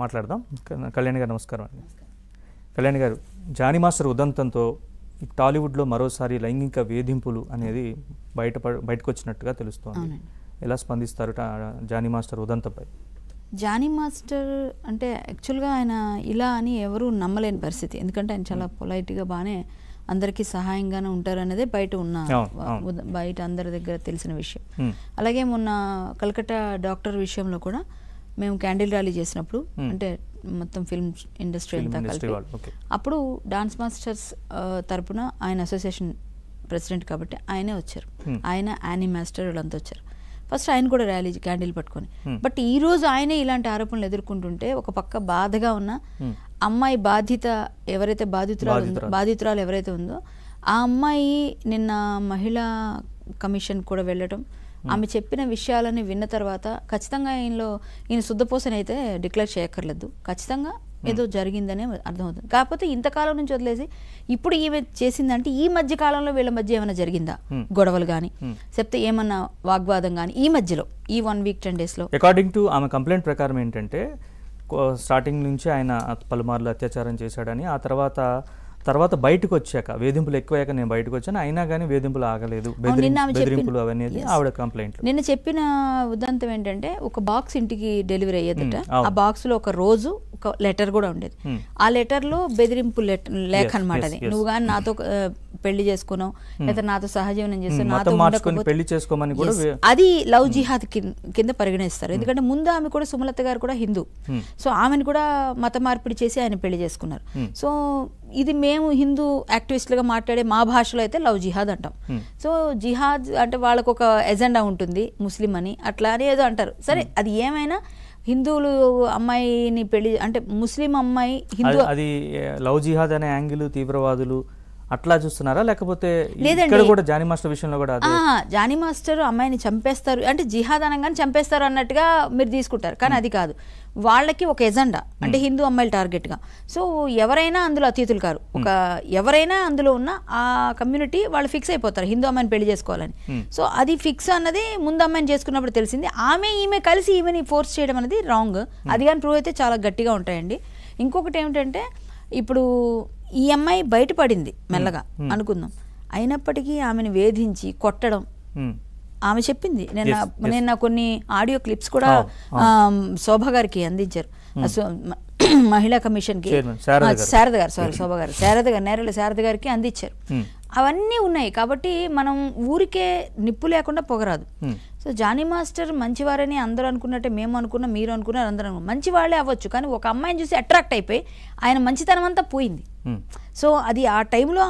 మాట్లాడదాం. కళ్యాణి గారు నమస్కారం అండి. కళ్యాణి గారు, జానీ మాస్టర్ ఉదంతంతో టాలీవుడ్లో మరోసారి లైంగిక వేధింపులు అనేది బయటకు వచ్చినట్టుగా తెలుస్తోంది. ఎలా స్పందిస్తారు జానీ మాస్టర్ ఉదంతంపై? జానీ మాస్టర్ అంటే యాక్చువల్గా ఆయన ఇలా అని ఎవరూ నమ్మలేని పరిస్థితి. ఎందుకంటే ఆయన చాలా పొలైట్గా బాగానే అందరికీ సహాయంగానే ఉంటారు అనేది బయట అందరి దగ్గర తెలిసిన విషయం. అలాగే మొన్న కలకత్తా డాక్టర్ విషయంలో కూడా మేము క్యాండిల్ ర్యాలీ చేసినప్పుడు, అంటే మొత్తం ఫిల్మ్ ఇండస్ట్రీ అంతా కలిపి, అప్పుడు డాన్స్ మాస్టర్స్ తరపున ఆయన అసోసియేషన్ ప్రెసిడెంట్ కాబట్టి ఆయనే వచ్చారు. ఆయన యానీ మాస్టర్ వీళ్ళంతా వచ్చారు. ఫస్ట్ ఆయన కూడా ర్యాలీ క్యాండిల్ పట్టుకొని. బట్ ఈ రోజు ఆయనే ఇలాంటి ఆరోపణలు ఎదుర్కొంటుంటే ఒక పక్క బాధగా ఉన్న అమ్మాయి బాధిత ఎవరైతే బాధితురాలు ఎవరైతే ఉందో ఆ అమ్మాయి నిన్న మహిళా కమిషన్ కూడా వెళ్ళటం, ఆమె చెప్పిన విషయాలని విన్న తర్వాత ఖచ్చితంగా ఈయన శుద్ధపోసనైతే డిక్లేర్ చేయక్కర్లేదు, ఖచ్చితంగా ఏదో జరిగిందనే అర్థమవుతుంది. కాకపోతే ఇంతకాలం నుంచి వదిలేసి ఇప్పుడు ఈమె చేసిందంటే ఈ మధ్య కాలంలో వీళ్ళ మధ్య ఏమైనా జరిగిందా, గొడవలు కానీ చెప్తే ఏమన్నా వాగ్వాదం కానీ ఈ మధ్యలో ఈ 1 week 10 days లో? అకార్డింగ్ టు ఆమె కంప్లైంట్ ప్రకారం ఏంటంటే స్టార్టింగ్ నుంచి ఆయన పలుమార్లు అత్యాచారం చేశాడని, ఆ తర్వాత బయటకు వచ్చాక వేధింపులు ఎక్కువయ్యాక నేను బయటకు వచ్చాను, అయినా కానీ వేధింపులు ఆగలేదు, బెదిరింపులు అవన్నీ ఆవిడ కంప్లైంట్. నిన్న చెప్పిన ఉదంతం ఏంటంటే ఒక బాక్స్ ఇంటికి డెలివరీ అయ్యేదట. ఆ బాక్స్ లో ఒక రోజు ఒక లెటర్ కూడా ఉండేది. ఆ లెటర్ లో బెదిరింపు లేఖ అనమాట. అది నువ్వు కానీ నాతో పెళ్లి చేసుకున్నావు లేదా నాతో సహజీవనం చేస్తావు, నాతో పెళ్లి చేసుకోమని కూడా అది లవ్ జిహాద్ కింద పరిగణిస్తారు. ఎందుకంటే ముందు ఆమె కూడా సుమలత గారు కూడా హిందూ, సో ఆమెను కూడా మత మార్పిడి చేసి ఆయన పెళ్లి చేసుకున్నారు. సో ఇది మేము హిందూ యాక్టివిస్టులుగా మాట్లాడే మా భాషలో అయితే లవ్ జిహాద్ అంటాం. సో జిహాద్ అంటే వాళ్ళకు ఒక ఎజెండా ఉంటుంది, ముస్లిం అని అట్లా అని ఏదో అంటారు. సరే, అది ఏమైనా హిందువులు అమ్మాయిని పెళ్లి అంటే ముస్లిం అమ్మాయి హిందూ, అది లవ్ జిహాద్ అనే యాంగిల్ తీవ్రవాదులు అట్లా చూస్తున్నారా? లేకపోతే ఇక్కడ కూడా జానీ మాస్టర్ విషయంలో కూడా జానీ మాస్టర్ అమ్మాయిని చంపేస్తారు అంటే జిహాద్ అనగానే చంపేస్తారు అన్నట్టుగా మీరు తీసుకుంటారు, కానీ అది కాదు. వాళ్ళకి ఒక ఎజెండా, అంటే హిందూ అమ్మాయిలు టార్గెట్గా. సో ఎవరైనా అందులో అతీతులు కారు, ఒక ఎవరైనా అందులో ఉన్న ఆ కమ్యూనిటీ వాళ్ళు ఫిక్స్ అయిపోతారు హిందూ అమ్మాయిని పెళ్లి చేసుకోవాలని. సో అది ఫిక్స్ అన్నది ముందు అమ్మాయిని చేసుకున్నప్పుడు తెలిసింది. ఈమె కలిసి ఈమెని ఫోర్స్ చేయడం అనేది రాంగ్. అది కానీ ప్రూవ్ అయితే చాలా గట్టిగా ఉంటాయండి. ఇంకొకటి ఏమిటంటే ఇప్పుడు ఈ అమ్మాయి బయటపడింది మెల్లగా అనుకుందాం, అయినప్పటికీ ఆమెను వేధించి కొట్టడం ఆమె చెప్పింది. నిన్న కొన్ని ఆడియో క్లిప్స్ కూడా శోభ గారికి అందించారు, మహిళా కమిషన్ కి శారద గారు, శోభ గారు, నేరళ శారద గారికి అందించారు. అవన్నీ ఉన్నాయి కాబట్టి మనం ఊరికే నిప్పు లేకుండా పొగరాదు. సో జానీ మాస్టర్ మంచివారని అందరూ అనుకున్నట్టే మేము అనుకున్నాం, మీరు అనుకున్నారు, అందరూ అనుకున్నాం. మంచి వాళ్ళే అవ్వచ్చు, కానీ ఒక అమ్మాయిని చూసి అట్రాక్ట్ అయిపోయి ఆయన మంచితనం అంతా పోయింది. సో అది ఆ టైంలో